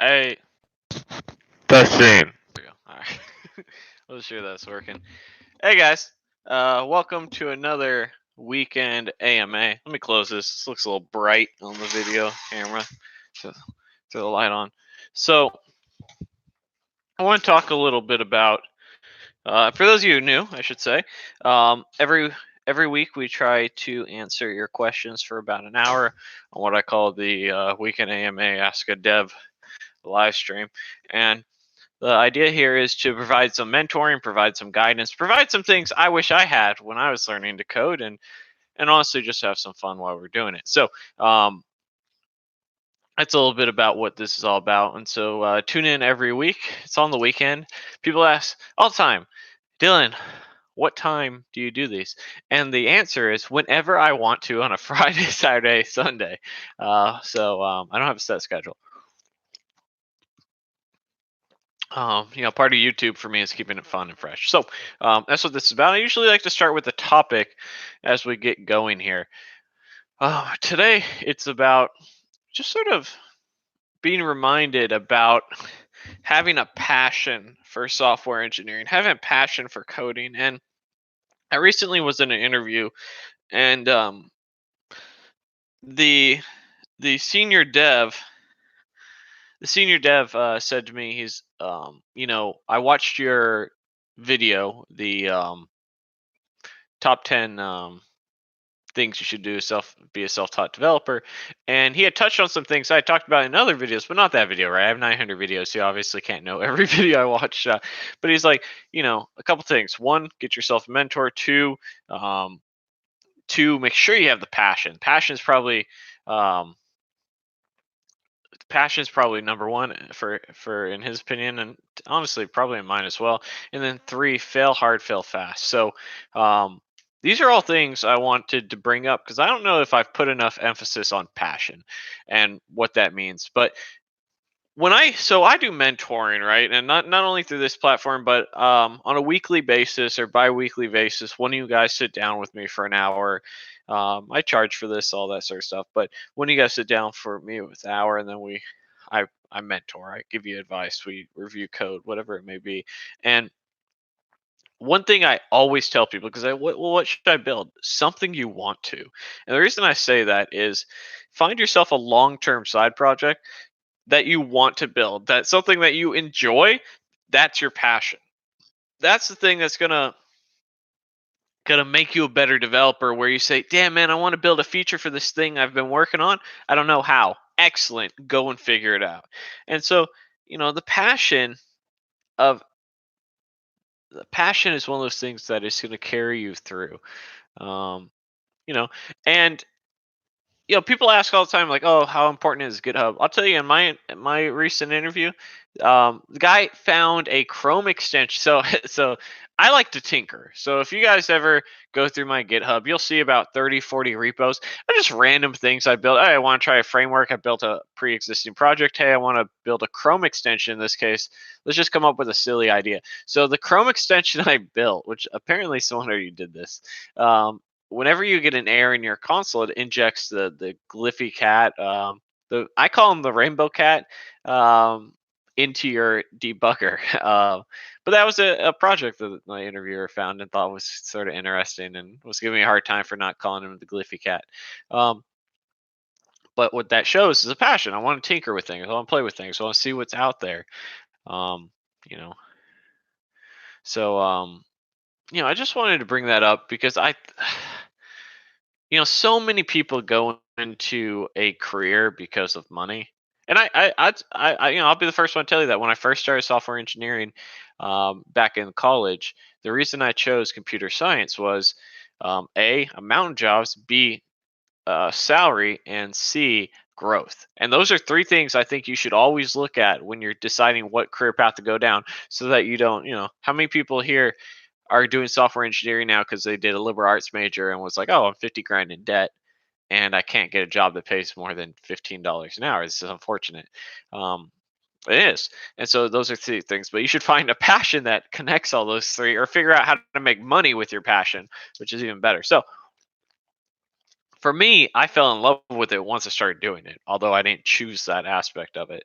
Hey, testing. There we go. All right. Let's sure that's working. Hey guys, welcome to another weekend AMA. Let me close this. This looks a little bright on the video camera. So throw the light on. So I want to talk a little bit about, for those of you who new, I should say, every week we try to answer your questions for about an hour on what I call the weekend AMA Ask a Dev live stream. And the idea here is to provide some mentoring, provide some guidance, provide some things I wish I had when I was learning to code, and honestly just have some fun while we're doing it. So that's a little bit about what this is all about. And so tune in every week. It's on the weekend. People ask all the time, Dylan, what time do you do these? And the answer is whenever I want to on a Friday, Saturday, Sunday. So I don't have a set schedule. Part of YouTube for me is keeping it fun and fresh. So that's what this is about. I usually like to start with the topic as we get going here. Today, it's about just sort of being reminded about having a passion for software engineering, having a passion for coding. And I recently was in an interview, and the the senior dev said to me, he's I watched your video, the top 10 things you should do be a self-taught developer, and he had touched on some things I had talked about in other videos, but not that video, right? I have 900 videos, so you obviously can't know every video I watch, but he's like, a couple things. One, get yourself a mentor. Two, make sure you have the passion. Um, passion is probably number one for in his opinion, and honestly probably in mine as well. And then three, fail hard, fail fast. So these are all things I wanted to bring up because I don't know if I've put enough emphasis on passion and what that means. But I do mentoring, right? And not only through this platform, but on a weekly basis or bi-weekly basis, one of you guys sit down with me for an hour. I charge for this, all that sort of stuff. But when you guys sit down for me with an hour, and then I mentor, I give you advice, we review code, whatever it may be. And one thing I always tell people, because what should I build? Something you want to. And the reason I say that is find yourself a long-term side project that you want to build, that's something that you enjoy, that's your passion. That's the thing that's gonna make you a better developer, where you say, damn man, I want to build a feature for this thing I've been working on. I don't know how. Excellent. Go and figure it out. And so, of the passion is one of those things that is gonna carry you through. Um, you know, and people ask all the time, like, "Oh, how important is GitHub?" I'll tell you, in my recent interview, the guy found a Chrome extension. So, so I like to tinker. So if you guys ever go through my GitHub, you'll see about 30, 40 repos. Are just random things I built. Hey, I want to try a framework. I built a pre-existing project. Hey, I want to build a Chrome extension. In this case, let's just come up with a silly idea. So the Chrome extension I built, which apparently someone already did this. Whenever you get an error in your console, it injects the Glyphy cat. I call him the Rainbow Cat, into your debugger. But that was a project that my interviewer found and thought was sort of interesting, and was giving me a hard time for not calling him the Glyphy cat. But what that shows is a passion. I want to tinker with things. I want to play with things. I want to see what's out there. Um, you know. So I just wanted to bring that up because so many people go into a career because of money. And I'll be the first one to tell you that when I first started software engineering, back in college, the reason I chose computer science was, A, amount of jobs, B, salary, and C, growth. And those are three things I think you should always look at when you're deciding what career path to go down, so that you don't, how many people here are doing software engineering now because they did a liberal arts major and was like, oh, I'm 50 grand in debt and I can't get a job that pays more than $15 an hour. This is unfortunate. It is. And so those are three things, but you should find a passion that connects all those three, or figure out how to make money with your passion, which is even better. So for me, I fell in love with it once I started doing it, although I didn't choose that aspect of it.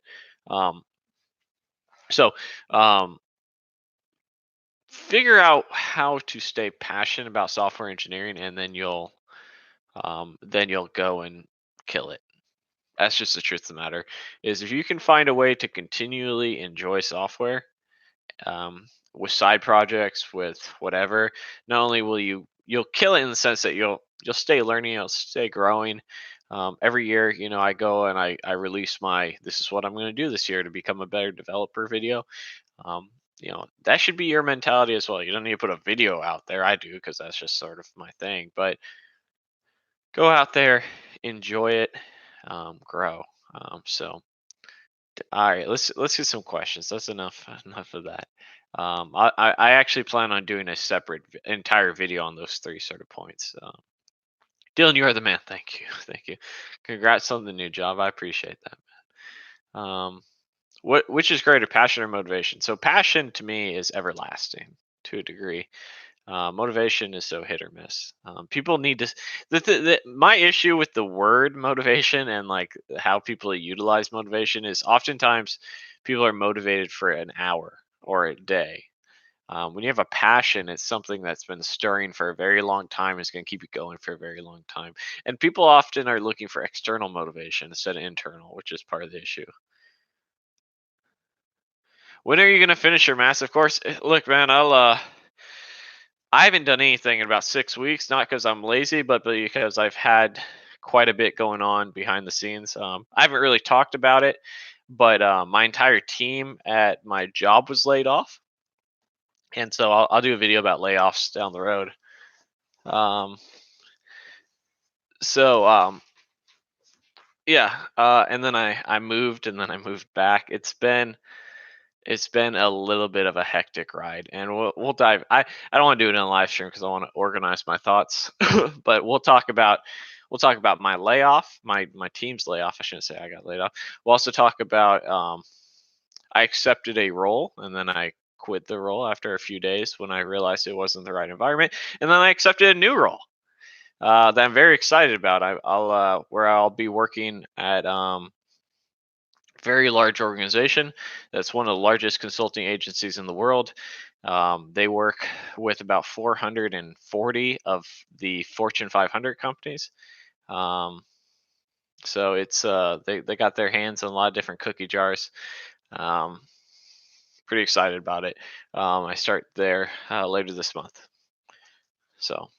So figure out how to stay passionate about software engineering, and then you'll go and kill it. That's just the truth of the matter. Is if you can find a way to continually enjoy software, with side projects, with whatever, not only will you'll kill it in the sense that you'll stay learning, you'll stay growing. Every year, I go and I release my this is what I'm going to do this year to become a better developer video. um, that should be your mentality as well. You don't need to put a video out there. I do because that's just sort of my thing. But go out there, enjoy it, grow. So all right, let's get some questions. That's enough of that. I actually plan on doing a separate entire video on those three sort of points. Dylan, you are the man. Thank you, thank you. Congrats on the new job. I appreciate that. Which is greater, passion or motivation? So passion to me is everlasting to a degree. Motivation is so hit or miss. People need to. My issue with the word motivation and like how people utilize motivation is oftentimes people are motivated for an hour or a day. When you have a passion, it's something that's been stirring for a very long time. It's going to keep you going for a very long time. And people often are looking for external motivation instead of internal, which is part of the issue. When are you going to finish your massive course? Look, man, I haven't done anything in about 6 weeks, not because I'm lazy, but because I've had quite a bit going on behind the scenes. I haven't really talked about it, but my entire team at my job was laid off, and so I'll do a video about layoffs down the road. Um, so yeah, and then I moved, and then I moved back. It's been a little bit of a hectic ride, and we'll dive. I don't want to do it in a live stream because I want to organize my thoughts, but we'll talk about my layoff, my team's layoff. I shouldn't say I got laid off. We'll also talk about I accepted a role and then I quit the role after a few days when I realized it wasn't the right environment, and then I accepted a new role that I'm very excited about. I'll where I'll be working at very large organization that's one of the largest consulting agencies in the world. They work with about 440 of the Fortune 500 companies. Um, so they got their hands on a lot of different cookie jars. Um, Pretty excited about it. I start there later this month. So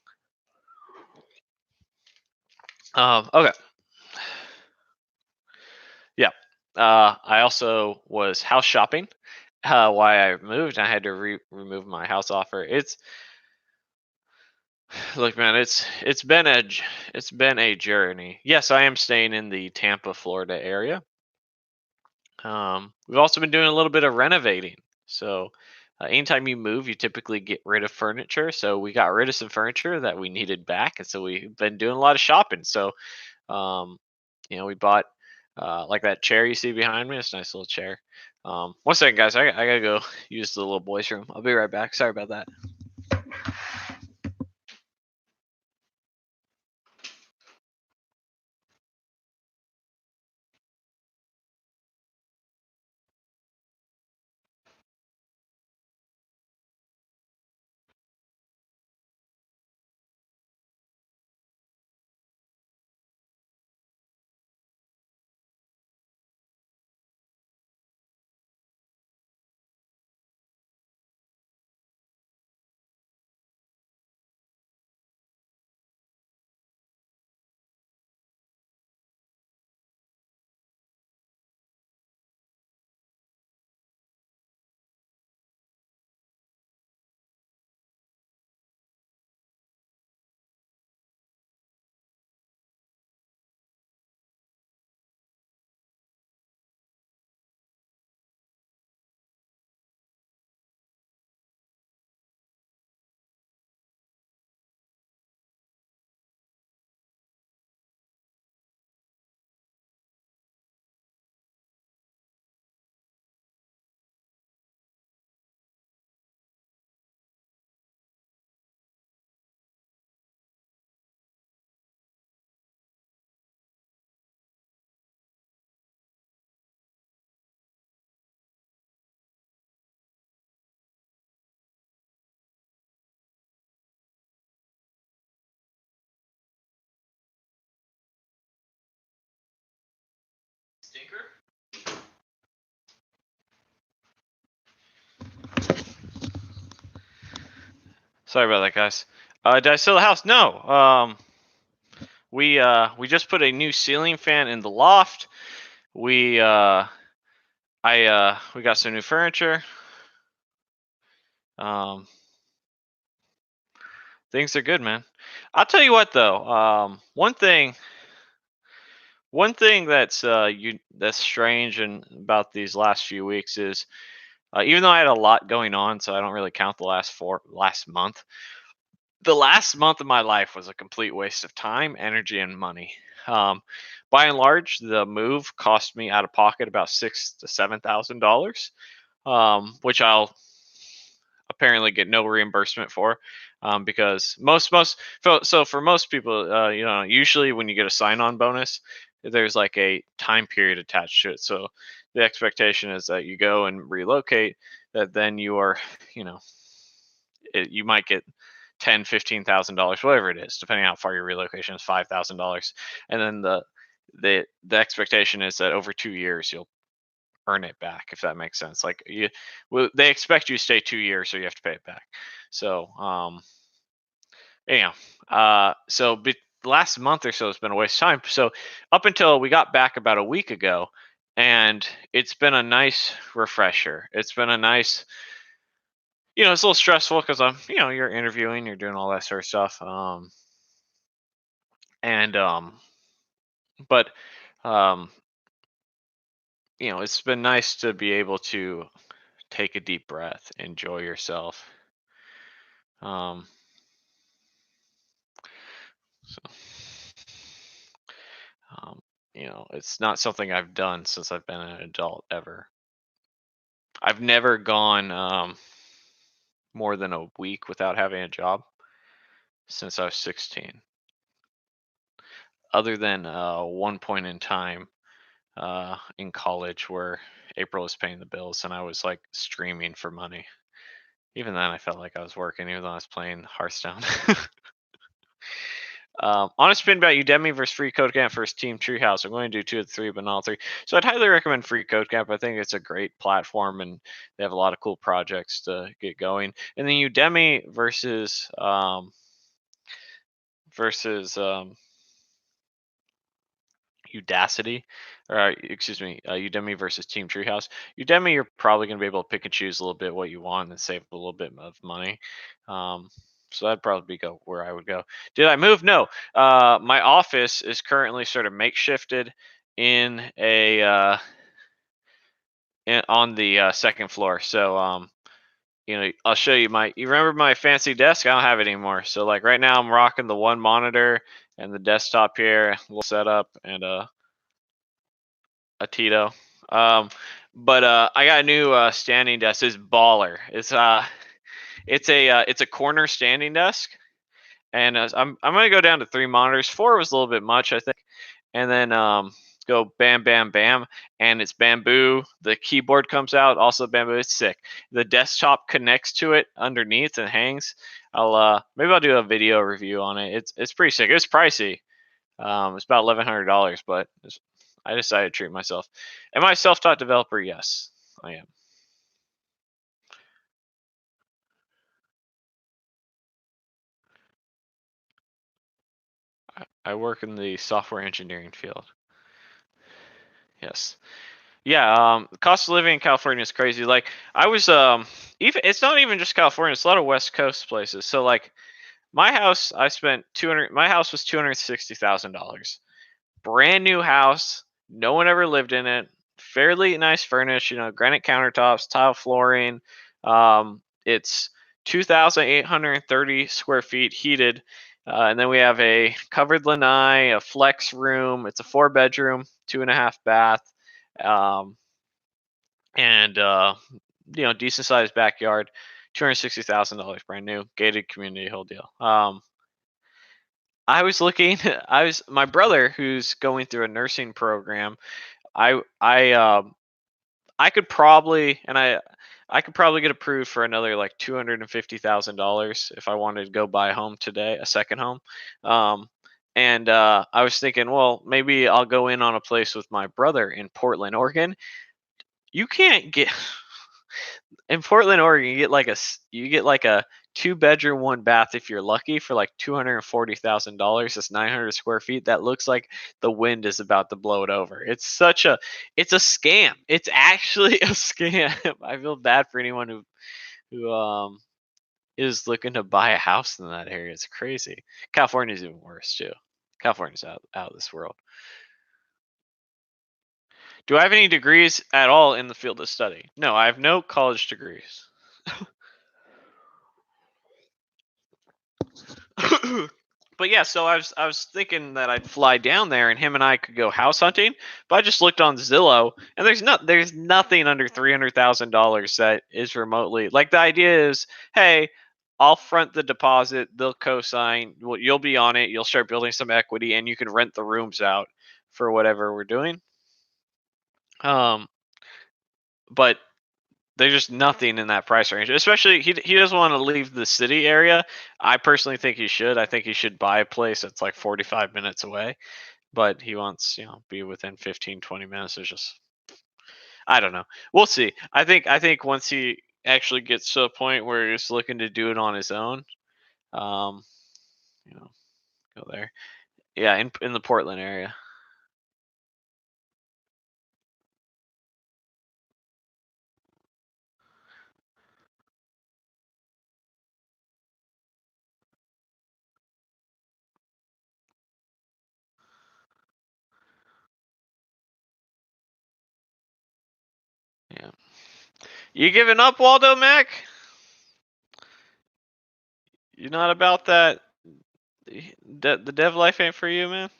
okay, yeah. I also was house shopping. Why I moved, I had to remove my house offer. Look, man, it's been a journey. Yes, I am staying in the Tampa, Florida area. We've also been doing a little bit of renovating. So, anytime you move, you typically get rid of furniture. So we got rid of some furniture that we needed back, and so we've been doing a lot of shopping. So, um, we bought like that chair you see behind me. It's a nice little chair. One second, guys. I gotta go use the little boys' room. I'll be right back. Sorry about that. Sorry about that, guys. Did I sell the house? No. We just put a new ceiling fan in the loft. We we got some new furniture. Things are good, man. I'll tell you what though. One thing that's strange and about these last few weeks is even though I had a lot going on, so I don't really count the last month. The last month of my life was a complete waste of time, energy, and money. Um, by and large, the move cost me out of pocket about $6,000 to $7,000, which I'll apparently get no reimbursement for, because so for most people, usually when you get a sign-on bonus, there's like a time period attached to it. So the expectation is that you go and relocate, that then you are, you know, you might get $10,000, $15,000, whatever it is, depending on how far your relocation is, $5,000, and then the expectation is that over 2 years you'll earn it back, if that makes sense. Like they expect you to stay 2 years, so you have to pay it back. So anyhow, the last month or so has been a waste of time. So up until we got back about a week ago, and it's been a nice refresher. It's been a nice, it's a little stressful because you're interviewing, you're doing all that sort of stuff. And but um, it's been nice to be able to take a deep breath, enjoy yourself. Um, so, it's not something I've done since I've been an adult ever. I've never gone more than a week without having a job since I was 16. Other than one point in time in college where April was paying the bills and I was like streaming for money. Even then, I felt like I was working, even though I was playing Hearthstone. Honest opinion about Udemy versus Free Code Camp versus Team Treehouse. I'm going to do 2 of the 3, but not all 3. So I'd highly recommend Free Code Camp. I think it's a great platform, and they have a lot of cool projects to get going. And then Udemy versus Udacity, or excuse me, Udemy versus Team Treehouse. Udemy, you're probably going to be able to pick and choose a little bit what you want and save a little bit of money. So that'd probably go where I would go. Did I move? No. My office is currently sort of makeshifted in on the second floor. So I'll show you you remember my fancy desk? I don't have it anymore. So like right now, I'm rocking the one monitor and the desktop here, a little setup, and a Tito. But I got a new standing desk. It's baller. It's a corner standing desk, and I'm gonna go down to 3 monitors. 4 was a little bit much, I think, and then go bam bam bam, and it's bamboo. The keyboard comes out, also bamboo. It's sick. The desktop connects to it underneath and hangs. Maybe I'll do a video review on it. It's pretty sick. It's pricey. It's about $1,100, but I decided to treat myself. Am I a self-taught developer? Yes, I am. I work in the software engineering field. Yes. Yeah, the cost of living in California is crazy. Like I was even it's not even just California, it's a lot of West Coast places. So like my house, I spent 200 my house was $260,000. Brand new house, no one ever lived in it. Fairly nice furnished, granite countertops, tile flooring. It's 2,830 square feet heated. And then we have a covered lanai, a flex room. It's a 4-bedroom, 2.5 bath, and decent sized backyard. $260,000, brand new, gated community, whole deal. I was looking. My brother, who's going through a nursing program. I could probably get approved for another like $250,000 if I wanted to go buy a home today, a second home. And I was thinking, well, maybe I'll go in on a place with my brother in Portland, Oregon. You can't get in Portland, Oregon. You get like a 2 bedroom, 1 bath if you're lucky for like $240,000. That's 900 square feet. That looks like the wind is about to blow it over. It's a scam. It's actually a scam. I feel bad for anyone who is looking to buy a house in that area. It's crazy. California's even worse too. California's out of this world. Do I have any degrees at all in the field of study? No, I have no college degrees. But yeah, so I was thinking that I'd fly down there and him and I could go house hunting. But I just looked on Zillow and there's nothing under $300,000 that is remotely like the idea is, hey, I'll front the deposit, they'll co-sign, well, you'll be on it, you'll start building some equity, and you can rent the rooms out for whatever we're doing. Um, but there's just nothing in that price range. Especially he doesn't want to leave the city area. I personally think he should. I think he should buy a place that's like 45 minutes away, but he wants, be within 15 20 minutes. There's just I don't know. We'll see. I think once he actually gets to a point where he's looking to do it on his own, um, you know, go there. Yeah, in the Portland area. Yeah. You giving up, Waldo Mac? You're not about that. The dev life ain't for you, man.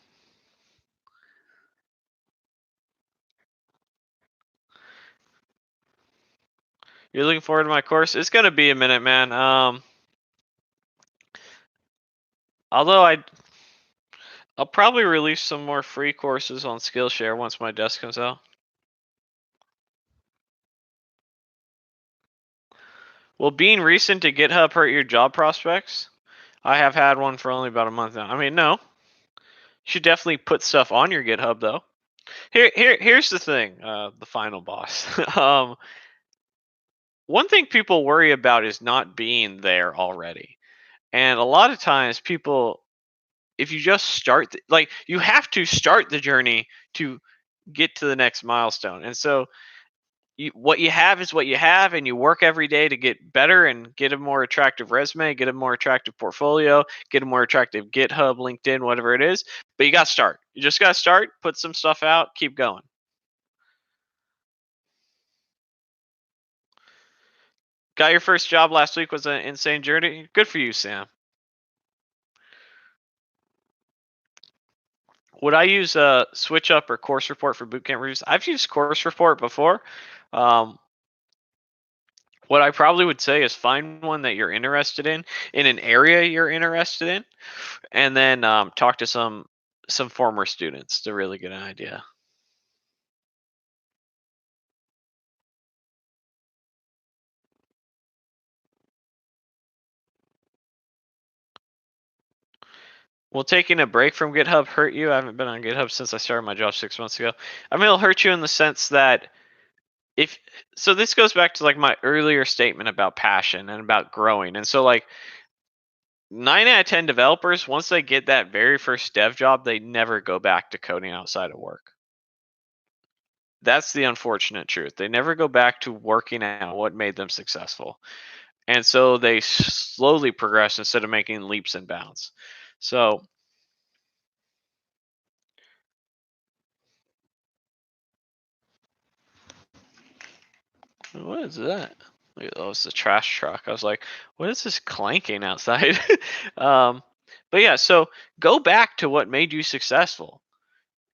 You're looking forward to my course? It's gonna be a minute, man. Although I'll probably release some more free courses on Skillshare once my desk comes out. Will being recent to GitHub hurt your job prospects? I have had one for only about a month now. I mean, no. You should definitely put stuff on your GitHub though. Here's the thing. The final boss. One thing people worry about is not being there already, and a lot of times people, if you just start, like you have to start the journey to get to the next milestone, and so what you have is what you have, and you work every day to get better and get a more attractive resume, get a more attractive portfolio, get a more attractive GitHub, LinkedIn, whatever it is. But you got to start. You just got to start, put some stuff out, keep going. Got your first job last week, was an insane journey. Good for you, Sam. Would I use Switch Up or Course Report for bootcamp reviews? I've used Course Report before. Um, what I probably would say is find one that you're interested in an area you're interested in, and then talk to some former students to really get an idea. Will taking a break from GitHub hurt you? I haven't been on GitHub since I started my job 6 months ago. I mean, it'll hurt you in the sense that if so, this goes back to like my earlier statement about passion and about growing. And so, like 9 out of 10 developers, once they get that very first dev job, they never go back to coding outside of work. That's the unfortunate truth. They never go back to working out what made them successful. And so they slowly progress instead of making leaps and bounds. So, what is that? Oh, it's a trash truck. I was like, what is this clanking outside? um, but yeah, so go back to what made you successful.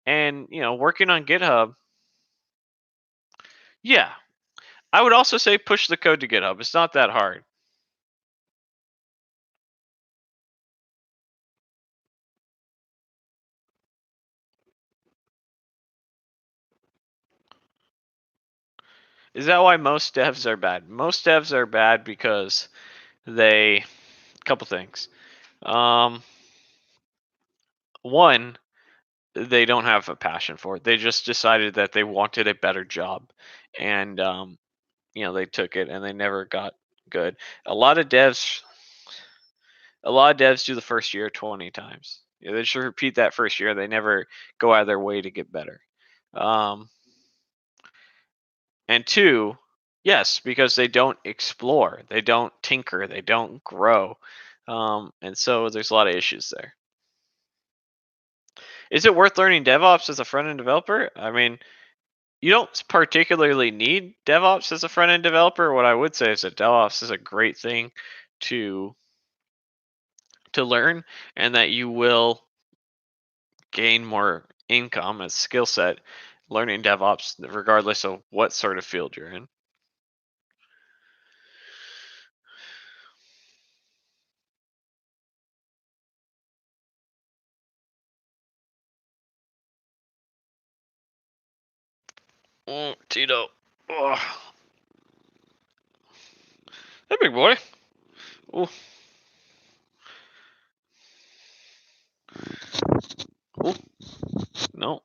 And, working on GitHub, yeah. I would also say push the code to GitHub. It's not that hard. Is that why most devs are bad? Most devs are bad because couple things. Um, one, they don't have a passion for it. They just decided that they wanted a better job, and they took it and they never got good. A lot of devs, a lot of devs do the first year 20 times. Yeah, they just repeat that first year. They never go out of their way to get better. Um, and two, yes, because they don't explore, they don't tinker, they don't grow. And so there's a lot of issues there. Is it worth learning DevOps as a front end developer? I mean, you don't particularly need DevOps as a front end developer. What I would say is that DevOps is a great thing to learn, and that you will gain more income as skill set learning DevOps, regardless of what sort of field you're in. Tito. Oh, hey, big boy. Oh, oh, no.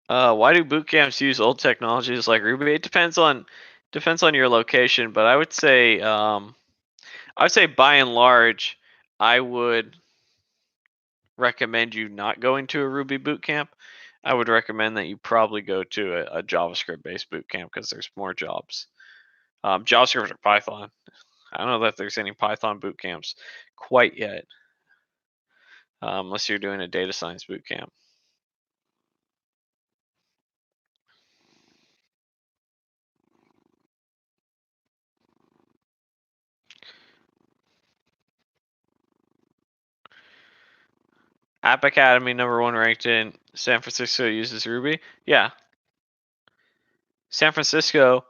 Why do boot camps use old technologies like Ruby? It depends on your location, but I would say by and large, I would recommend you not going to a Ruby boot camp. I would recommend that you probably go to a JavaScript based boot camp because there's more jobs. JavaScript or Python. I don't know that there's any Python boot camps quite yet, unless you're doing a data science boot camp. App Academy #1 ranked in San Francisco uses Ruby. Yeah, San Francisco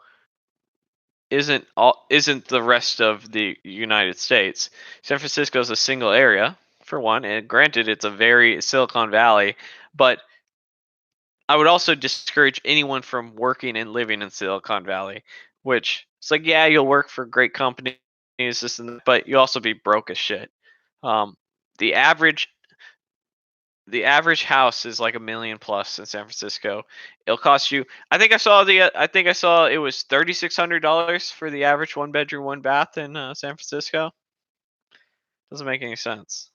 isn't the rest of the United States. San Francisco is a single area for one, and granted, it's a very Silicon Valley, but I would also discourage anyone from working and living in Silicon Valley, which it's like, yeah, you'll work for great companies, this and that, but you also be broke as shit. Um, the average the average house is like $1 million+ in San Francisco. It'll cost you. I think I saw it was $3,600 for the average 1 bedroom, 1 bath in San Francisco. Doesn't make any sense.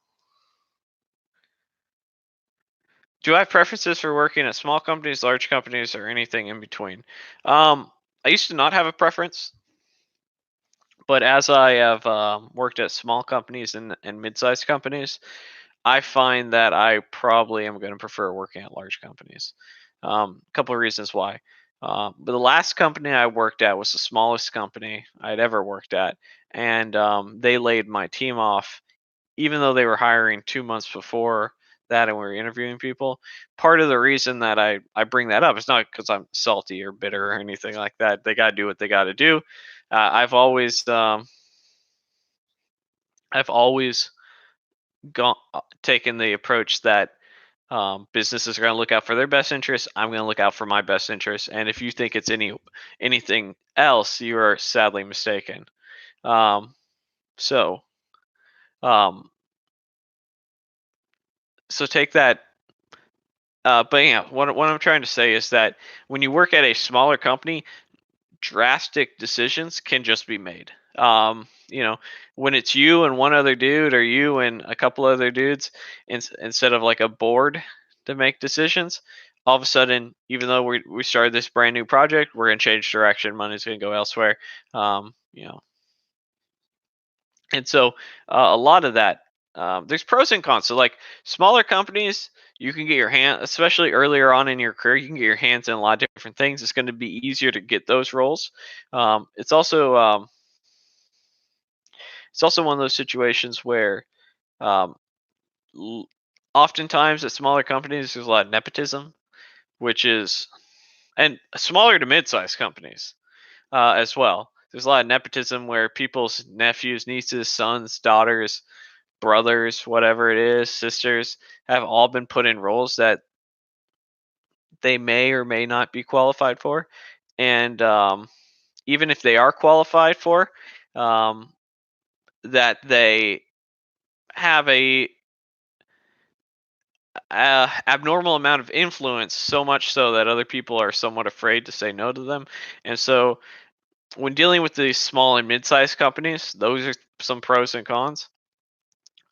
Do I have preferences for working at small companies, large companies, or anything in between? I used to not have a preference, but as I have worked at small companies and mid-sized companies, I find that I probably am going to prefer working at large companies. A couple of reasons why. But the last company I worked at was the smallest company I'd ever worked at, and they laid my team off, even though they were hiring 2 months before that and we were interviewing people. Part of the reason that I bring that up is not because I'm salty or bitter or anything like that. They got to do what they got to do. I've always gone taken the approach that businesses are going to look out for their best interests. I'm going to look out for my best interests, and if you think it's anything else, you are sadly mistaken. Um, so, um, so take that. But yeah, what I'm trying to say is that when you work at a smaller company, drastic decisions can just be made. When it's you and one other dude, or you and a couple other dudes, instead of like a board to make decisions, all of a sudden, even though we started this brand new project, we're gonna change direction. Money's gonna go elsewhere. Um, you know, and so a lot of that, there's pros and cons. So like smaller companies, you can get your hand, especially earlier on in your career, you can get your hands in a lot of different things. It's going to be easier to get those roles. It's also one of those situations where um, l- oftentimes at smaller companies there's a lot of nepotism, which is, and smaller to mid-sized companies as well. There's a lot of nepotism where people's nephews, nieces, sons, daughters brothers, whatever it is, sisters, have all been put in roles that they may or may not be qualified for. And even if they are qualified for, um, that they have a abnormal amount of influence, so much so that other people are somewhat afraid to say no to them. And so when dealing with these small and mid-sized companies, those are some pros and cons.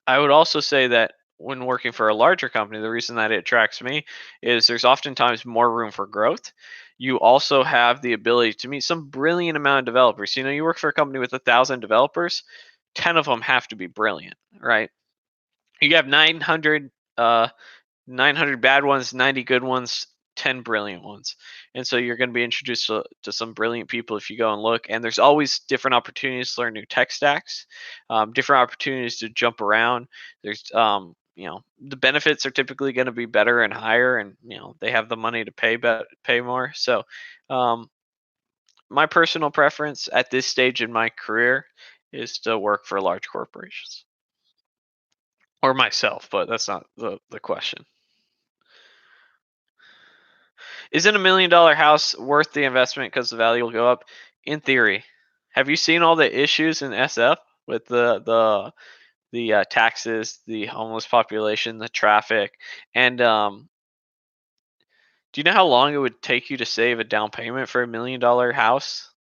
I would also say that when working for a larger company, the reason that it attracts me is there's oftentimes more room for growth. You also have the ability to meet some brilliant amount of developers. You know, you work for a company with 1,000 developers, 10 of them have to be brilliant, right? You have 900 bad ones, 90 good ones, 10 brilliant ones. And so you're going to be introduced to some brilliant people if you go and look. And there's always different opportunities to learn new tech stacks, different opportunities to jump around. There's, the benefits are typically going to be better and higher, and they have the money to pay more. So, um, my personal preference at this stage in my career is to work for large corporations or myself, but that's not the question. Isn't $1 million house worth the investment because the value will go up? In theory. Have you seen all the issues in SF with the taxes, the homeless population, the traffic, and do you know how long it would take you to save a down payment for $1 million house?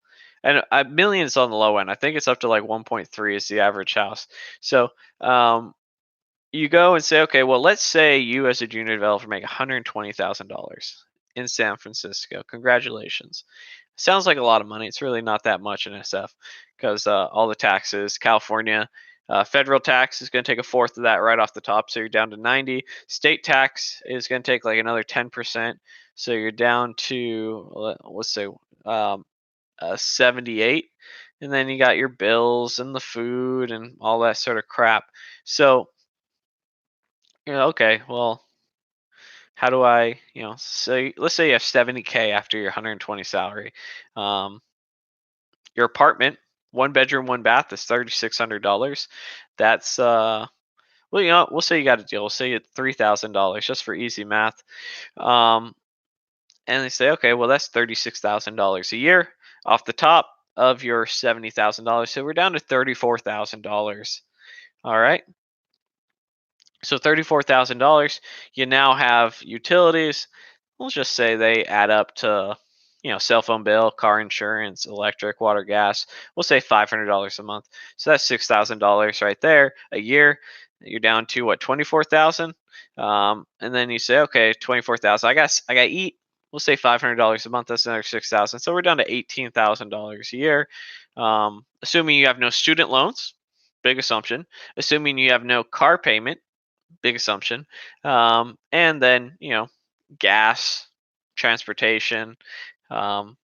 And a million is on the low end. I think it's up to like 1.3 is the average house. So you go and say, okay, well, let's say you as a junior developer make $120,000 in San Francisco. Congratulations. Sounds like a lot of money. It's really not that much in SF because all the taxes, California, federal tax is going to take a fourth of that right off the top, so you're down to 90. State tax is going to take like another 10%, so you're down to let's say 78, and then you got your bills and the food and all that sort of crap. So okay, well, how do I, say let's say you have 70K after your 120 salary. Um, your apartment, one bedroom, one bath is $3,600. That's well, we'll say you got a deal. We'll say it's $3,000 just for easy math. Um, and they say, okay, well, that's $36,000 a year off the top of your $70,000. So we're down to $34,000. All right. So $34,000, you now have utilities. We'll just say they add up to, cell phone bill, car insurance, electric, water, gas. We'll say $500 a month. So that's $6,000 right there a year. You're down to what, 24,000? And then you say, okay, 24,000. I got to eat. We'll say $500 a month. That's another 6,000. So we're down to $18,000 a year. Assuming you have no student loans, big assumption. Assuming you have no car payment, big assumption. And then, gas, transportation, um,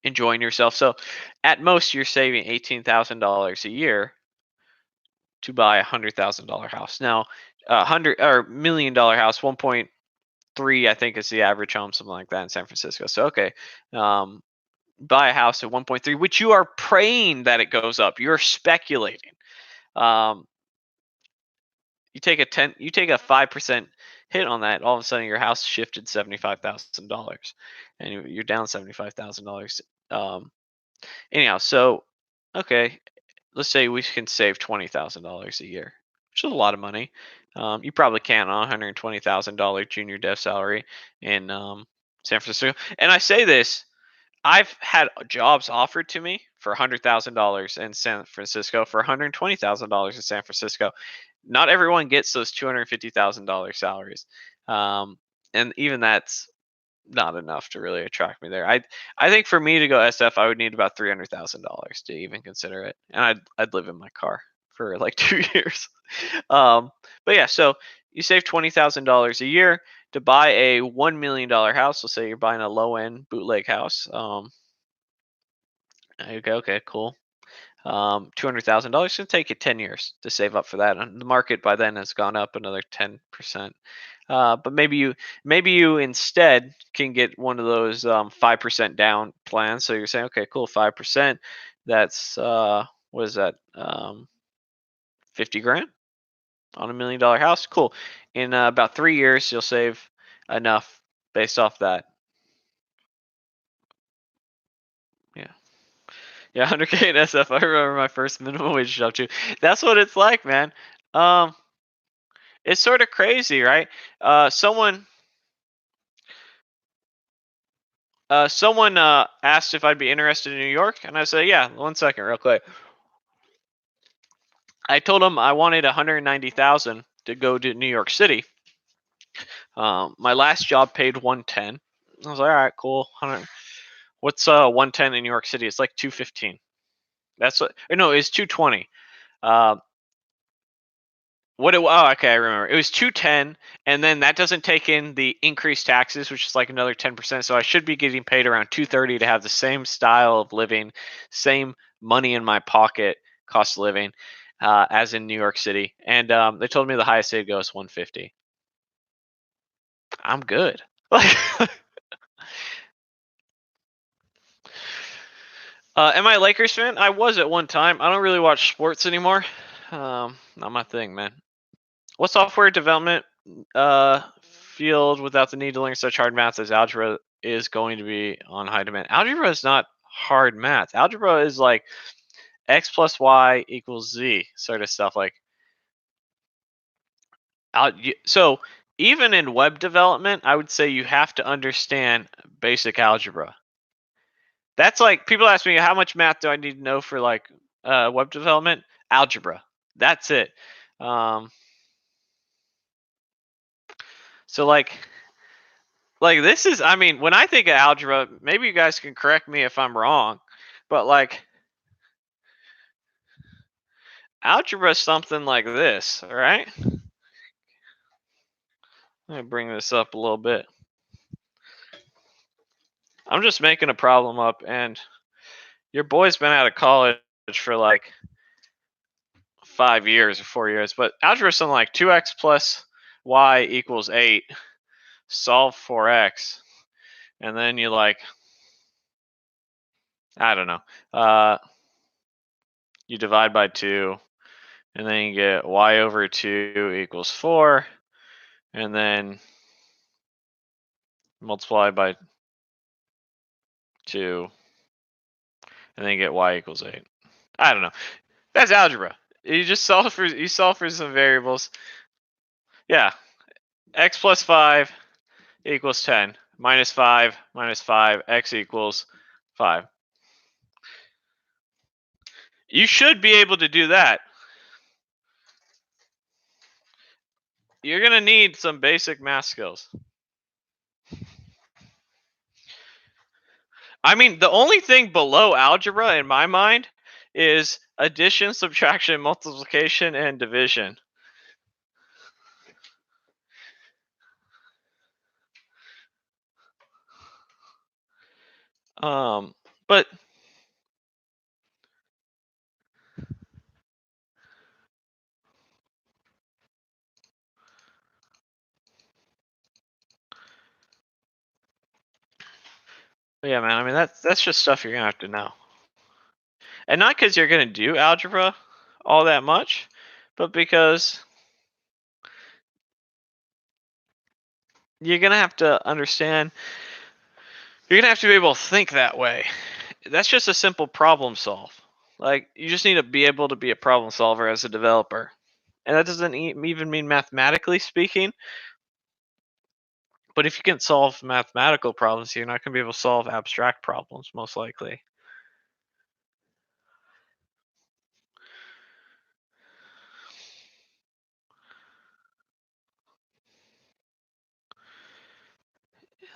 enjoying yourself. So at most, you're saving $18,000 a year to buy $100,000 house. Now, $1 million house, 1.3, I think is the average home, something like that in San Francisco. So, okay. Buy a house at 1.3, which you are praying that it goes up. You're speculating. Um, you take a 5% hit on that, all of a sudden your house shifted $75,000 and you're down $75,000. Anyhow, so okay, let's say we can save $20,000 a year, which is a lot of money. You probably can't on $120,000 junior dev salary in San Francisco. And I say this, I've had jobs offered to me for $100,000 in San Francisco, for $120,000 in San Francisco. Not everyone gets those $250,000 salaries, and even that's not enough to really attract me there. I think for me to go SF, I would need about $300,000 to even consider it, and I'd live in my car for like 2 years. Um, but yeah, so you save $20,000 a year to buy a $1 million house. Let's say you're buying a low end bootleg house. Okay, cool. $200,000 going to take you 10 years to save up for that. And the market by then has gone up another 10%. But maybe you instead can get one of those 5% down plans. So you're saying, okay, cool, 5%. That's what is that? 50 grand. on $1 million house. Cool. In about 3 years, you'll save enough based off that. Yeah. Yeah, 100K in SF. I remember my first minimum wage job too. That's what it's like, man. Um, it's sort of crazy, right? Someone asked if I'd be interested in New York, and I said, yeah. 1 second, real quick. I told him I wanted 190,000 to go to New York City. My last job paid 110. I was like, all right, cool. 100. What's 110 in New York City? It's like 215. That's what. No, it's 220. Uh, oh, okay, I remember. It was 210, and then that doesn't take in the increased taxes, which is like another 10%. So I should be getting paid around 230 to have the same style of living, same money in my pocket, cost of living, as in New York City. And they told me the highest they'd go is 150. I'm good. Like, am I a Lakers fan? I was at one time. I don't really watch sports anymore. Not my thing, man. What software development field without the need to learn such hard math as algebra is going to be on high demand? Algebra is not hard math. Algebra is like x plus y equals z sort of stuff. Like, so even in web development, I would say you have to understand basic algebra. That's like people ask me how much math do I need to know for like web development? Algebra. That's it. Um, so like this is, I mean, when I think of algebra, maybe you guys can correct me if I'm wrong, but like algebra is something like this, all right? Let me bring this up a little bit. I'm just making a problem up, and your boy's been out of college for like 5 years or 4 years, but algebra is something like 2x plus y equals 8, solve for x, and then you like, I don't know, you divide by 2, and then you get y over 2 equals 4, and then multiply by 2, and then you get y equals 8. I don't know. That's algebra. You solve for some variables. Yeah, x plus 5 equals 10. Minus 5 minus 5, x equals 5. You should be able to do that. You're going to need some basic math skills. I mean, the only thing below algebra in my mind is addition, subtraction, multiplication, and division. But yeah, man. I mean, that's just stuff you're gonna have to know, and not because you're gonna do algebra all that much, but because you're gonna have to understand. You're gonna have to be able to think that way. That's just a simple problem solve. Like you just need to be able to be a problem solver as a developer, and that doesn't even mean mathematically speaking. But if you can solve mathematical problems, you're not gonna be able to solve abstract problems, most likely.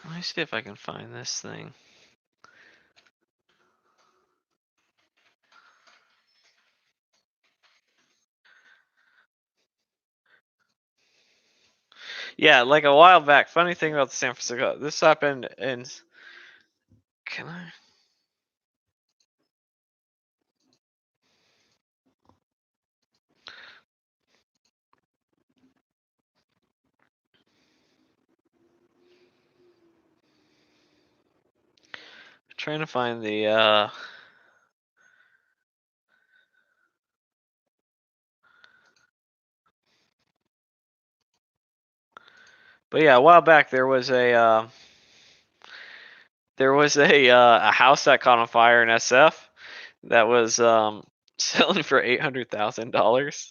Let me see if I can find this thing. Yeah, like a while back. Funny thing about the San Francisco, this happened in. Can I? Trying to find the. But yeah, a while back there was a house that caught on fire in SF that was selling for $800,000.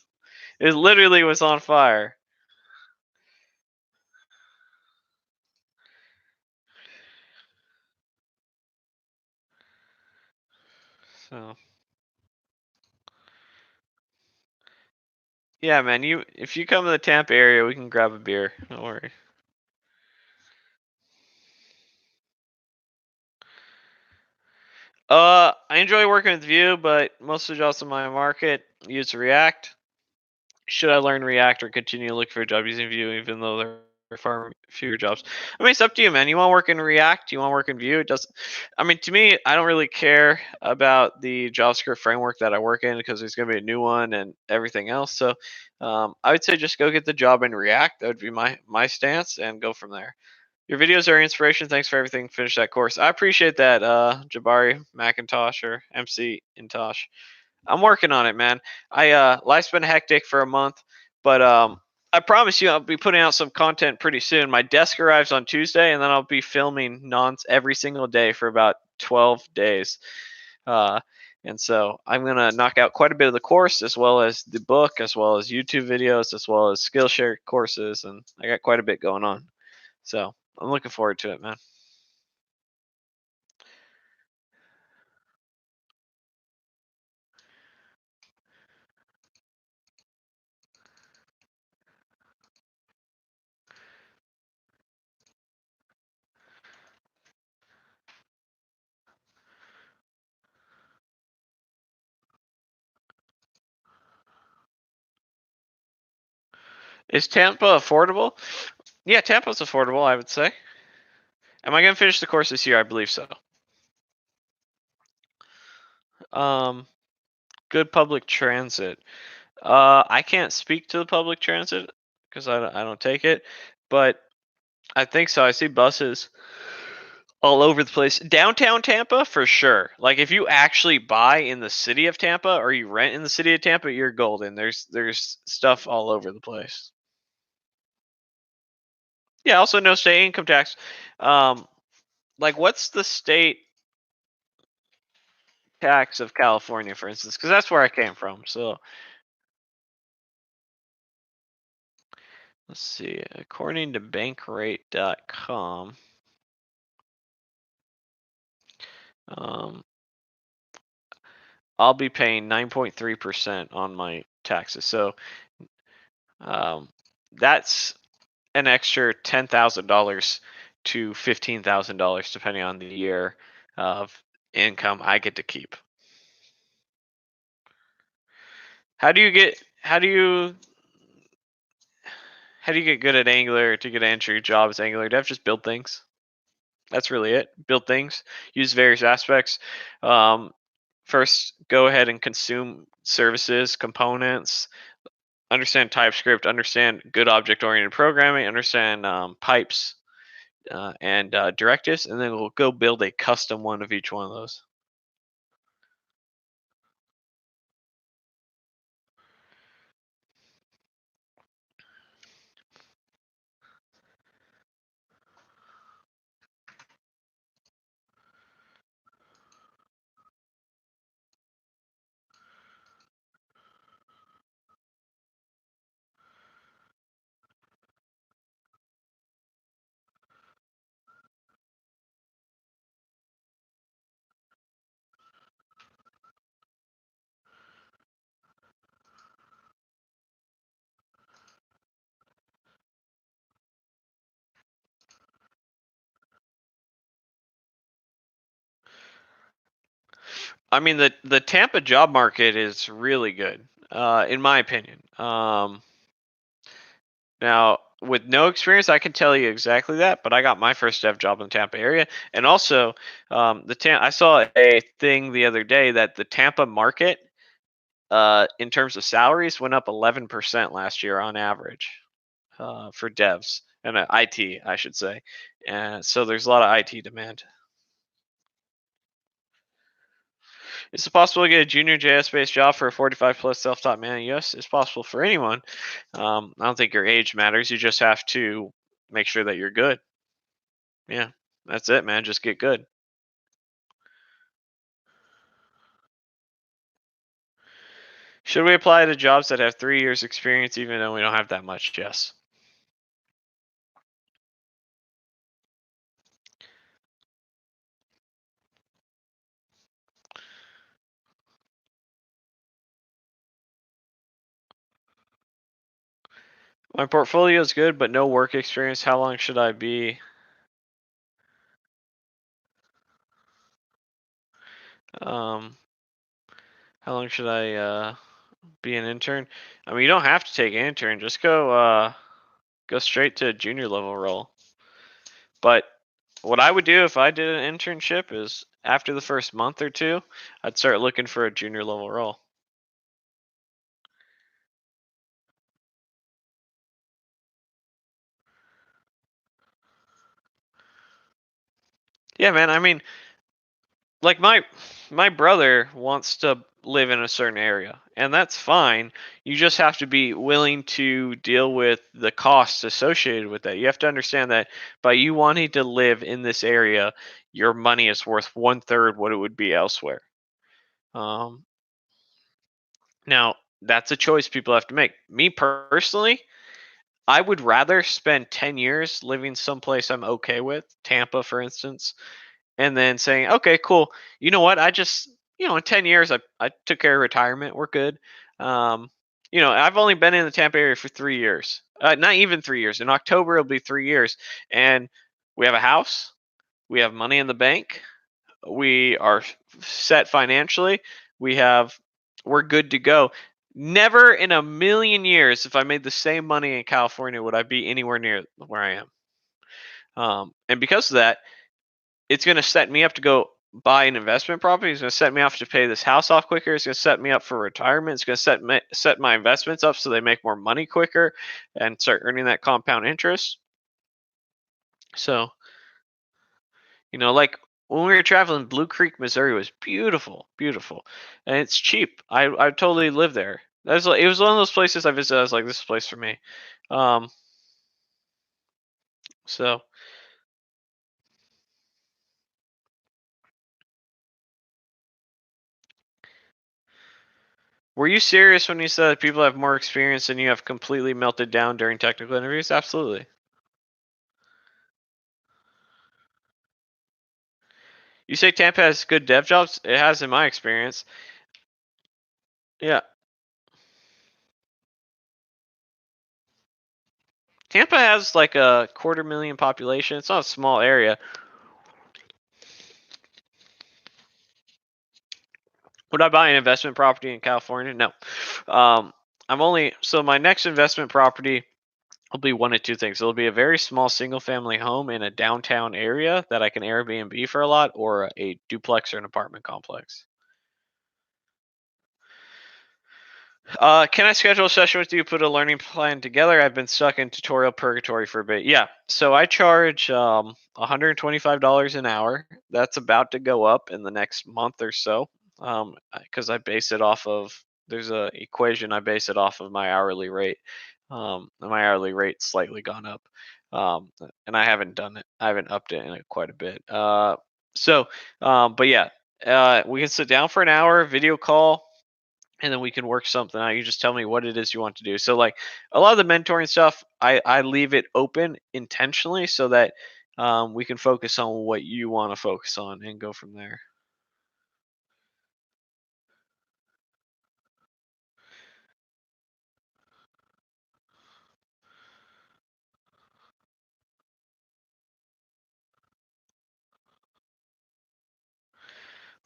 It literally was on fire. So yeah, man, if you come to the Tampa area, we can grab a beer. Don't worry. I enjoy working with Vue, but most of the jobs in my market use React. Should I learn React or continue to look for a job using Vue, even though there are far fewer jobs? I mean, it's up to you, man. You want to work in React? You want to work in Vue? It doesn't. I mean, to me, I don't really care about the JavaScript framework that I work in because there's going to be a new one and everything else. So, I would say just go get the job in React. That would be my stance, and go from there. Your videos are inspiration. Thanks for everything. Finish that course. I appreciate that, Jabari McIntosh or MC Intosh. I'm working on it, man. Life's been hectic for a month, but I promise you I'll be putting out some content pretty soon. My desk arrives on Tuesday, and then I'll be filming every single day for about 12 days. Uh, and so I'm gonna knock out quite a bit of the course, as well as the book, as well as YouTube videos, as well as Skillshare courses, and I got quite a bit going on. So I'm looking forward to it, man. Is Tampa affordable? Yeah, Tampa's affordable, I would say. Am I gonna finish the course this year? I believe so. Um, Good public transit. I can't speak to the public transit because I don't take it, but I think so. I see buses all over the place. Downtown Tampa, for sure. Like if you actually buy in the city of Tampa or you rent in the city of Tampa, you're golden. There's stuff all over the place. Yeah, also no state income tax. Um, like what's the state tax of California, for instance? Because that's where I came from. So let's see. According to bankrate.com, um, I'll be paying 9.3% on my taxes. So um, that's an extra $10,000 to $15,000, depending on the year of income I get to keep. How do you get how do you how do you get good at Angular to get an entry job as Angular dev? Just build things. That's really it. Build things. Use various aspects. Um, First, go ahead and consume services, components, understand TypeScript, understand good object-oriented programming, understand pipes and directives, and then we'll go build a custom one of each one of those. I mean, the Tampa job market is really good, in my opinion. Now, with no experience, I can tell you exactly that, but I got my first dev job in the Tampa area, and also I saw a thing the other day that the Tampa market, in terms of salaries, went up 11% last year on average for devs and IT, I should say. And so there's a lot of IT demand. Is it possible to get a junior JS based job for a 45 plus self taught man? Yes, it's possible for anyone. I don't think your age matters. You just have to make sure that you're good. Yeah, that's it, man. Just get good. Should we apply to jobs that have 3 years experience even though we don't have that much? Yes. My portfolio is good, but no work experience. How long should I be? Um, how long should I be an intern? I mean, you don't have to take an intern. Just go straight to a junior level role. But what I would do if I did an internship is after the first month or two, I'd start looking for a junior level role. Yeah, man. I mean, like my brother wants to live in a certain area, and that's fine. You just have to be willing to deal with the costs associated with that. You have to understand that by you wanting to live in this area, your money is worth one third what it would be elsewhere. Um, Now that's a choice people have to make. Me personally, I would rather spend 10 years living someplace I'm okay with, Tampa, for instance, and then saying, okay, cool. You know what? In 10 years, I took care of retirement. We're good. Um, I've only been in the Tampa area for 3 years. Not even 3 years. In October, it'll be 3 years. And we have a house. We have money in the bank. We are set financially. We're good to go. Never in a million years, if I made the same money in California, would I be anywhere near where I am. And because of that, it's going to set me up to go buy an investment property. It's going to set me up to pay this house off quicker. It's going to set me up for retirement. It's going to set my investments up so they make more money quicker and start earning that compound interest. So, like when we were traveling, Blue Creek, Missouri was beautiful, beautiful, and it's cheap. I totally live there. It was one of those places I visited. I was like, this is a place for me. Um, so were you serious when you said that people have more experience and you have completely melted down during technical interviews? Absolutely. You say Tampa has good dev jobs? It has in my experience. Yeah. Tampa has like a 250,000 population. It's not a small area. Would I buy an investment property in California? No. My next investment property will be one of two things. It'll be a very small single family home in a downtown area that I can Airbnb for a lot, or a duplex or an apartment complex. Can I schedule a session with you? Put a learning plan together. I've been stuck in tutorial purgatory for a bit. Yeah, so I charge $125 an hour. That's about to go up in the next month or so, because I base it off of there's a equation I base it off of my hourly rate. And my hourly rate's slightly gone up, and I haven't done it. I haven't upped it in quite a bit. But yeah, we can sit down for an hour, video call, and then we can work something out. You just tell me what it is you want to do. So like a lot of the mentoring stuff, I leave it open intentionally so that we can focus on what you want to focus on and go from there.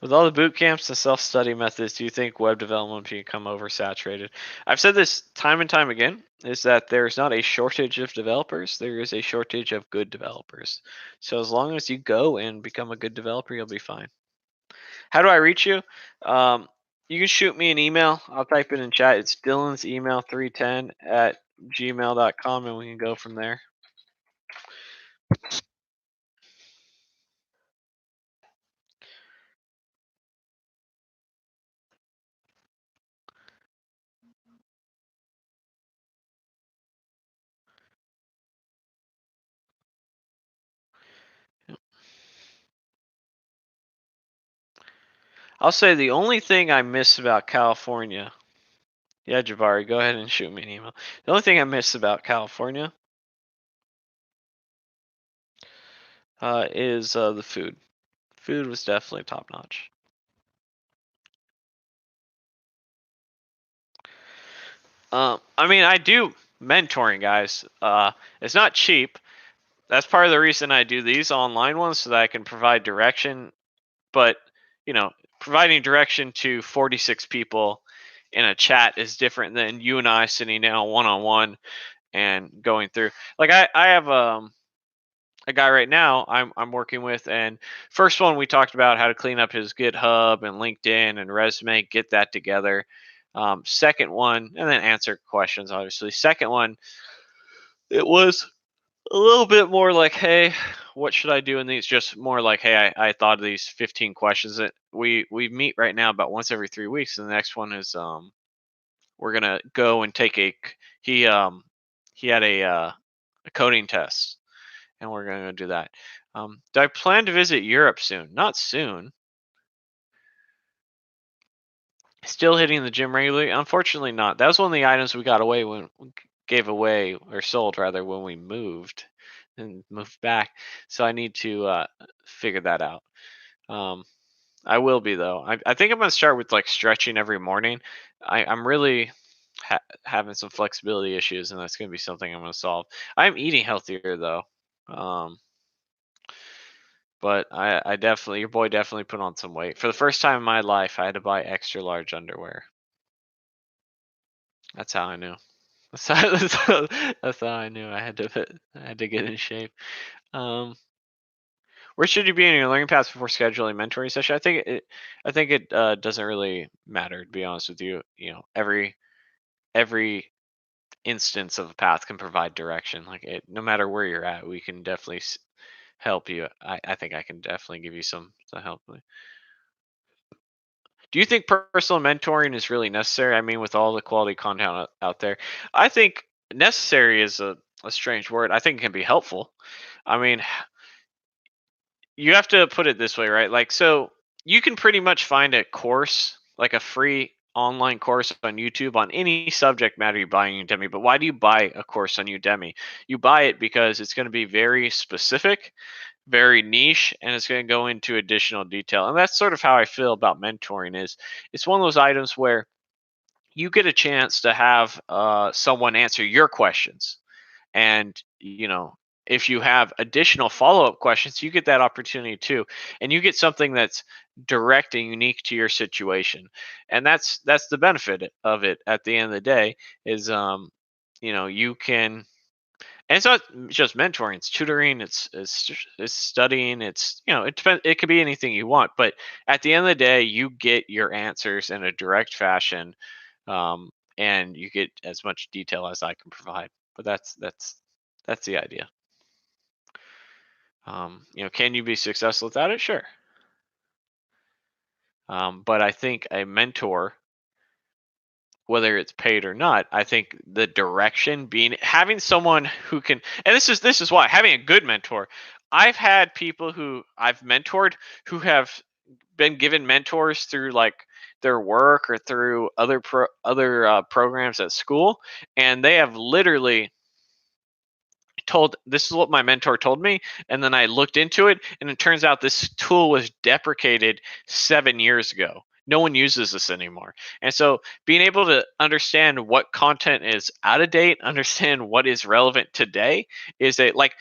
With all the boot camps and self-study methods, do you think web development can become oversaturated? I've said this time and time again, is that there's not a shortage of developers, there is a shortage of good developers. So as long as you go and become a good developer, you'll be fine. How do I reach you? Um, you can shoot me an email. I'll type it in chat. It's Dylan's email 310 at gmail.com, and we can go from there. I'll say the only thing I miss about California. Yeah, Jabari, go ahead and shoot me an email. The only thing I miss about California is the food. Food was definitely top notch. I mean, I do mentoring, guys. It's not cheap. That's part of the reason I do these online ones so that I can provide direction. But you know, providing direction to 46 people in a chat is different than you and I sitting down one on one and going through. Like I have a guy right now I'm working with, and first one we talked about how to clean up his GitHub and LinkedIn and resume, get that together. Second one, and then answer questions. Obviously, second one, it was a little bit more like, hey, what should I do in these? Just more like, hey, I thought of these 15 questions that we meet right now about once every 3 weeks. And the next one is we're gonna go and take he um he had a coding test, and we're gonna go do that. Do I plan to visit Europe soon? Not soon. Still hitting the gym regularly? Unfortunately, not. That was one of the items we got away when we gave away or sold rather when we moved and moved back. So I need to figure that out. Um, I will be though. I think I'm gonna start with like stretching every morning. I'm really having some flexibility issues, and that's gonna be something I'm gonna solve. I'm eating healthier though. Um, but I definitely, your boy definitely put on some weight. For the first time in my life, I had to buy extra large underwear. That's how I knew. That's how I knew I had to get in shape. Um, where should you be in your learning path before scheduling mentoring session? I think it doesn't really matter, to be honest with you. You know, every instance of a path can provide direction. Like it, no matter where you're at, we can definitely help you. I think I can definitely give you some help. Do you think personal mentoring is really necessary? I mean, with all the quality content out there, I think necessary is a strange word. I think it can be helpful. I mean, you have to put it this way, right? Like, so you can pretty much find a course, like a free online course on YouTube on any subject matter you buy on Udemy. But why do you buy a course on Udemy? You buy it because it's going to be very specific, very niche, and it's going to go into additional detail. And that's sort of how I feel about mentoring. Is it's one of those items where you get a chance to have someone answer your questions, and if you have additional follow-up questions, you get that opportunity too, and you get something that's direct and unique to your situation. And that's the benefit of it at the end of the day. Is you can, and it's not just mentoring, it's tutoring, it's studying, it's it depends, it could be anything you want, but at the end of the day you get your answers in a direct fashion, um, and you get as much detail as I can provide. But that's the idea. Can you be successful without it? Sure. But I think a mentor, whether it's paid or not, I think the direction being having someone who can, and this is why having a good mentor. I've had people who I've mentored who have been given mentors through like their work or through other programs at school, and they have literally told, this is what my mentor told me, and then I looked into it, and it turns out this tool was deprecated 7 years ago. No one uses this anymore. And so being able to understand what content is out of date, understand what is relevant today, is a like,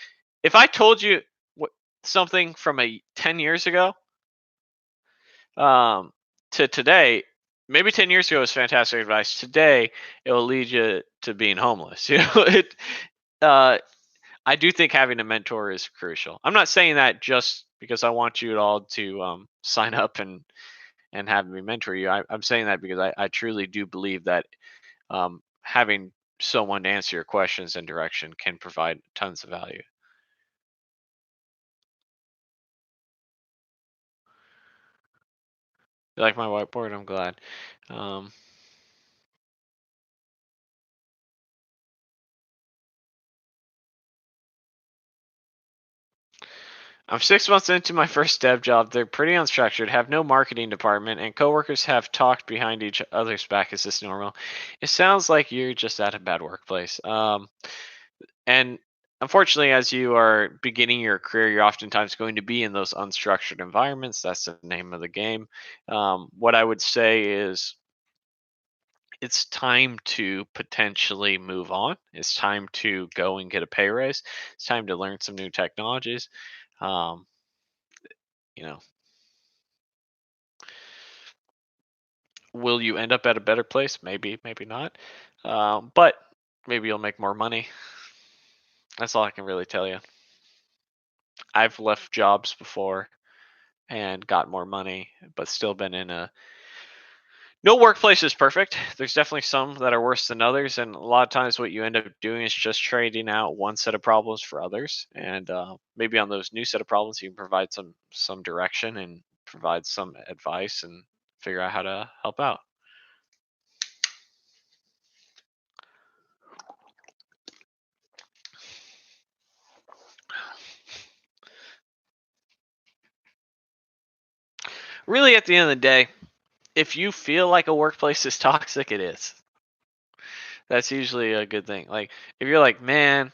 if I told you what something from a 10 years ago, um, to today, maybe 10 years ago was fantastic advice. Today, it will lead you to being homeless. Uh, I do think having a mentor is crucial. I'm not saying that just because I want you all to sign up and have me mentor you. I'm saying that because I truly do believe that having someone to answer your questions and direction can provide tons of value. You like my whiteboard? I'm glad. Um, I'm 6 months into my first dev job. They're pretty unstructured, have no marketing department, and coworkers have talked behind each other's back. Is this normal? It sounds like you're just at a bad workplace. And unfortunately, as you are beginning your career, you're oftentimes going to be in those unstructured environments. That's the name of the game. What I would say is it's time to potentially move on. It's time to go and get a pay raise. It's time to learn some new technologies. Um, you know, will you end up at a better place? Maybe, maybe not. But maybe you'll make more money. That's all I can really tell you. I've left jobs before and got more money, but still been in a no workplace is perfect. There's definitely some that are worse than others, and a lot of times what you end up doing is just trading out one set of problems for others, and maybe on those new set of problems you can provide some direction and provide some advice and figure out how to help out. Really, at the end of the day, if you feel like a workplace is toxic, it is. That's usually a good thing. Like if you're like, man,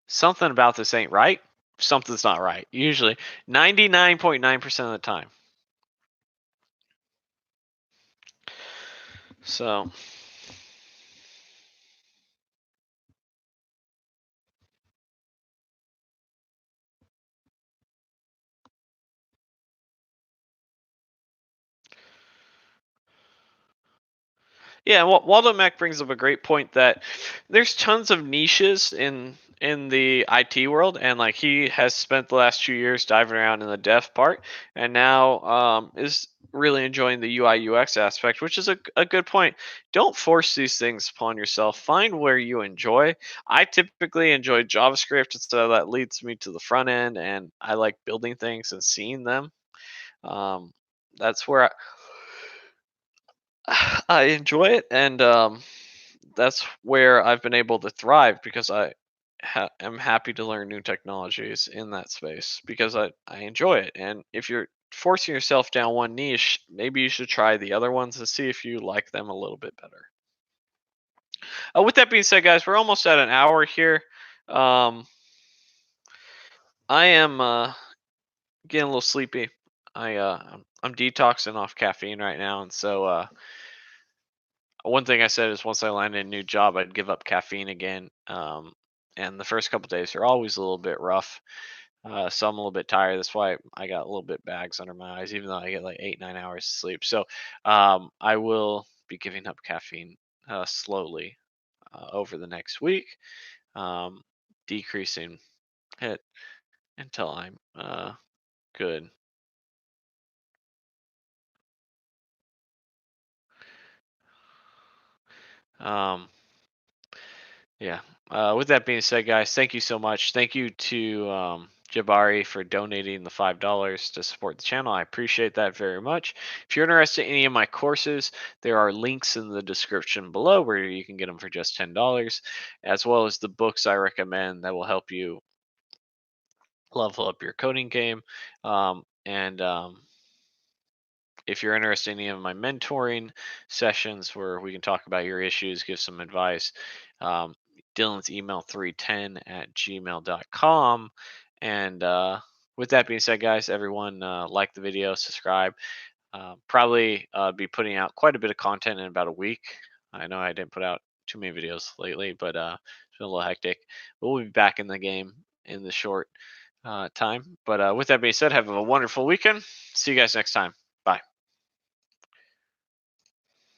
something about this ain't right, something's not right. Usually 99.9% of the time. So yeah, Waldo Mack brings up a great point that there's tons of niches in the IT world, and like he has spent the last 2 years diving around in the dev part, and now is really enjoying the UI UX aspect, which is a good point. Don't force these things upon yourself. Find where you enjoy. I typically enjoy JavaScript, so that leads me to the front end, and I like building things and seeing them. Um, that's where I enjoy it, and that's where I've been able to thrive because I am happy to learn new technologies in that space because I enjoy it. And if you're forcing yourself down one niche, maybe you should try the other ones and see if you like them a little bit better. With that being said, guys, we're almost at an hour here. Um, I am getting a little sleepy. I'm detoxing off caffeine right now, and so one thing I said is once I landed a new job, I'd give up caffeine again. And the first couple days are always a little bit rough. So I'm a little bit tired. That's why I got a little bit bags under my eyes, even though I get like 8, 9 hours of sleep. So I will be giving up caffeine slowly over the next week, um, decreasing it until I'm good. Um, Yeah. With that being said, guys, thank you so much. Thank you to Jabari for donating the $5 to support the channel. I appreciate that very much. If you're interested in any of my courses, there are links in the description below where you can get them for just $10, as well as the books I recommend that will help you level up your coding game. And if you're interested in any of my mentoring sessions where we can talk about your issues, give some advice, um, Dylan's email 310@gmail.com. And with that being said, guys, everyone like the video, subscribe. Probably be putting out quite a bit of content in about a week. I know I didn't put out too many videos lately, but it's been a little hectic. But we'll be back in the game in the short time. But with that being said, have a wonderful weekend. See you guys next time.